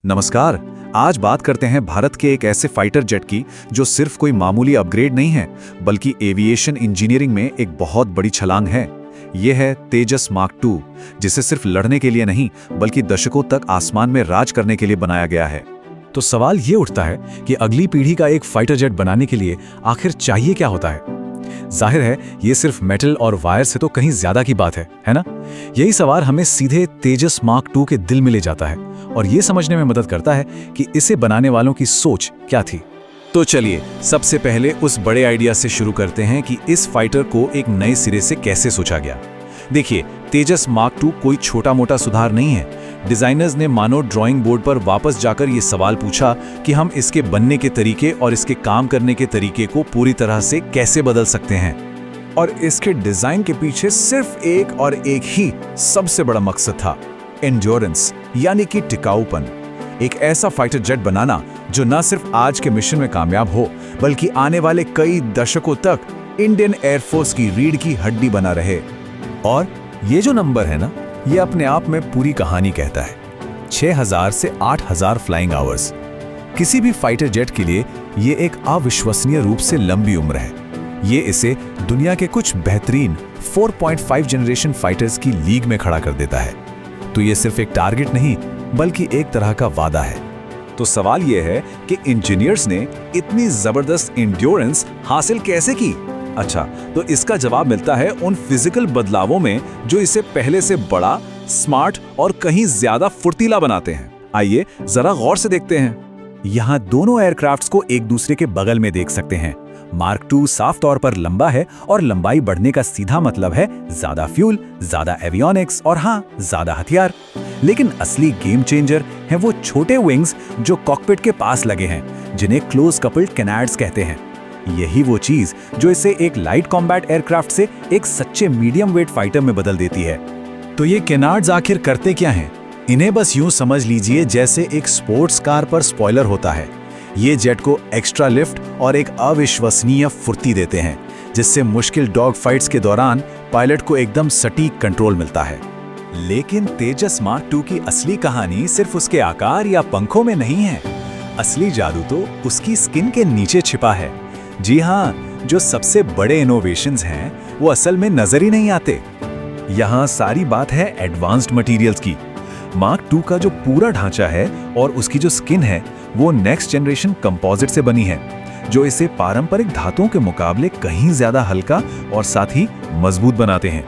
नमस्कार। आज बात करते हैं भारत के एक ऐसे फाइटर जेट की जो सिर्फ कोई मामूली अपग्रेड नहीं है, बल्कि एविएशन इंजीनियरिंग में एक बहुत बड़ी छलांग है। यह है तेजस मार्क टू, जिसे सिर्फ लड़ने के लिए नहीं बल्कि दशकों तक आसमान में राज करने के लिए बनाया गया है। तो सवाल ये उठता है कि अगली पीढ़ी का एक फाइटर जेट बनाने के लिए आखिर चाहिए क्या होता है। जाहिर है ये सिर्फ मेटल और वायर से तो कहीं ज्यादा की बात है ना? यही सवाल हमें सीधे तेजस मार्क टू के दिल में ले जाता है और ये समझने में मदद करता है कि इसे बनाने वालों की सोच क्या थी। तो चलिए सबसे पहले उस बड़े आइडिया से शुरू करते हैं कि इस फाइटर को एक नए सिरे से कैसे सोचा गया। देखिए, तेजस मार्क टू कोई छोटा मोटा सुधार नहीं है। डिजाइनर्स ने मानो ड्राइंग बोर्ड पर वापस जाकर ये सवाल पूछा कि हम इसके बनने के तरीके और इसके काम करने के तरीके को पूरी तरह से कैसे बदल सकते हैं। और इसके डिजाइन के पीछे सिर्फ एक और एक ही सबसे बड़ा मकसद था, एंड्योरेंस, यानी कि टिकाऊपन। एक ऐसा फाइटर जेट बनाना जो न सिर्फ आज के मिशन में कामयाब हो, बल्कि आने वाले कई दशकों तक इंडियन एयरफोर्स की रीढ़ की हड्डी बना रहे। और ये जो नंबर है ना, ये अपने आप में पूरी कहानी कहता है। 6000 से 8000 फ्लाइंग आवर्स। किसी भी फाइटर जेट के लिए ये एक अविश्वसनीय रूप से लंबी उम्र है। ये इसे दुनिया के कुछ बेहतरीन 4.5 जनरेशन फाइटर्स की लीग में खड़ा कर देता है। तो ये सिर्फ एक टारगेट नहीं, बल्कि एक तरह का वादा है। तो सवाल यह है कि इंजीनियर्स ने इतनी जबरदस्त एंड्योरेंस हासिल कैसे की? अच्छा, तो इसका जवाब मिलता है उन फिजिकल बदलावों में जो इसे पहले से बड़ा, स्मार्ट और कहीं ज्यादा फुर्तीला बनाते हैं। आइए जरा गौर से देखते हैं। यहाँ दोनों एयरक्राफ्ट्स को एक दूसरे के बगल में देख सकते हैं। मार्क टू साफ तौर पर लंबा है और लंबाई बढ़ने का सीधा मतलब है ज्यादा फ्यूल, ज्यादा एवियोनिक्स और हाँ, ज्यादा हथियार। लेकिन असली गेम चेंजर है वो छोटे विंग्स जो कॉकपिट के पास लगे हैं, जिन्हें क्लोज कपल्ड कैनार्ड्स कहते हैं। यही वो चीज जो इसे एक लाइट कॉम्बैट एयरक्राफ्ट से एक सच्चे मीडियम वेट फाइटर में बदल देती है। तो ये कैनार्ड्स आखिर करते क्या हैं? इन्हें बस यूं समझ लीजिए जैसे एक स्पोर्ट्स कार पर स्पॉइलर होता है। ये जेट को एक्स्ट्रा लिफ्ट और एक अविश्वसनीय फुर्ती देते हैं, जिससे मुश्किल डॉग फाइट्स के दौरान पायलट को एकदम सटीक कंट्रोल मिलता है। लेकिन तेजस मार्क टू की असली कहानी सिर्फ उसके आकार या पंखों में नहीं है। असली जादू तो उसकी स्किन के नीचे छिपा है। जी हाँ, जो सबसे बड़े इनोवेशंस हैं वो असल में नजर ही नहीं आते। यहाँ सारी बात है एडवांस्ड मटेरियल्स की। मार्क टू का जो पूरा ढांचा है और उसकी जो स्किन है वो नेक्स्ट जनरेशन कंपोजिट से बनी है, जो इसे पारंपरिक धातुओं के मुकाबले कहीं ज्यादा हल्का और साथ ही मजबूत बनाते हैं।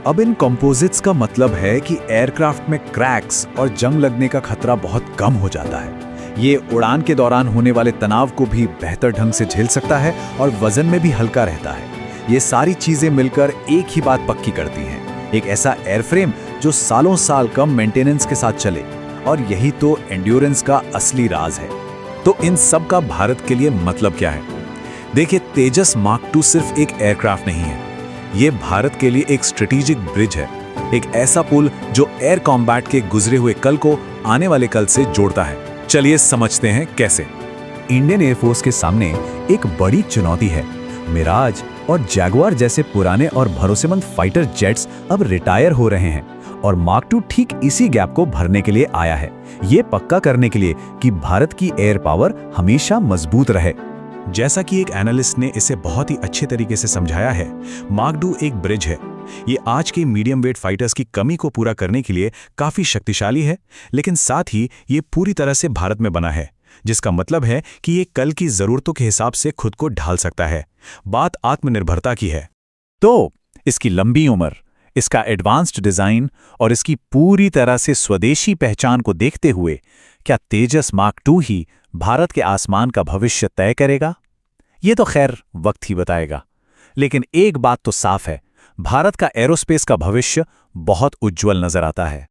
अब इन कंपोजिट्स का मतलब है कि एयरक्राफ्ट में क्रैक्स और जंग लगने का खतरा बहुत कम हो जाता है। ये उड़ान के दौरान होने वाले तनाव को भी बेहतर ढंग से झेल सकता है और वजन में भी हल्का रहता है। ये सारी चीजें मिलकर एक ही बात पक्की करती हैं, एक ऐसा एयरफ्रेम जो सालों साल कम मेंटेनेंस के साथ चले। और यही तो एंड्योरेंस का असली राज है। तो इन सब का भारत के लिए मतलब क्या है? देखिए, तेजस मार्क टू सिर्फ एक एयरक्राफ्ट नहीं है, ये भारत के लिए एक स्ट्रेटेजिक ब्रिज है, एक ऐसा पुल जो एयर कॉम्बैट के गुजरे हुए कल को आने वाले कल से जोड़ता है। चलिए समझते हैं कैसे। इंडियन एयरफोर्स के सामने एक बड़ी चुनौती है। मिराज और जैगुआर जैसे पुराने और भरोसेमंद फाइटर जेट्स अब रिटायर हो रहे हैं और मार्क टू ठीक इसी गैप को भरने के लिए आया है, ये पक्का करने के लिए कि भारत की एयर पावर हमेशा मजबूत रहे। जैसा कि एक एनालिस्ट ने इसे बहुत ही अच्छे तरीके से समझाया है, मार्क टू एक ब्रिज है। ये आज के मीडियम वेट फाइटर्स की कमी को पूरा करने के लिए काफी शक्तिशाली है, लेकिन साथ ही ये पूरी तरह से भारत में बना है, जिसका मतलब है कि ये कल की जरूरतों के हिसाब से खुद को ढाल सकता है। बात आत्मनिर्भरता की है। तो इसकी लंबी उम्र, इसका एडवांस्ड डिजाइन और इसकी पूरी तरह से स्वदेशी पहचान को देखते हुए क्या तेजस मार्क टू ही भारत के आसमान का भविष्य तय करेगा? ये तो खैर वक्त ही बताएगा। लेकिन एक बात तो साफ है, भारत का एरोस्पेस का भविष्य बहुत उज्जवल नजर आता है।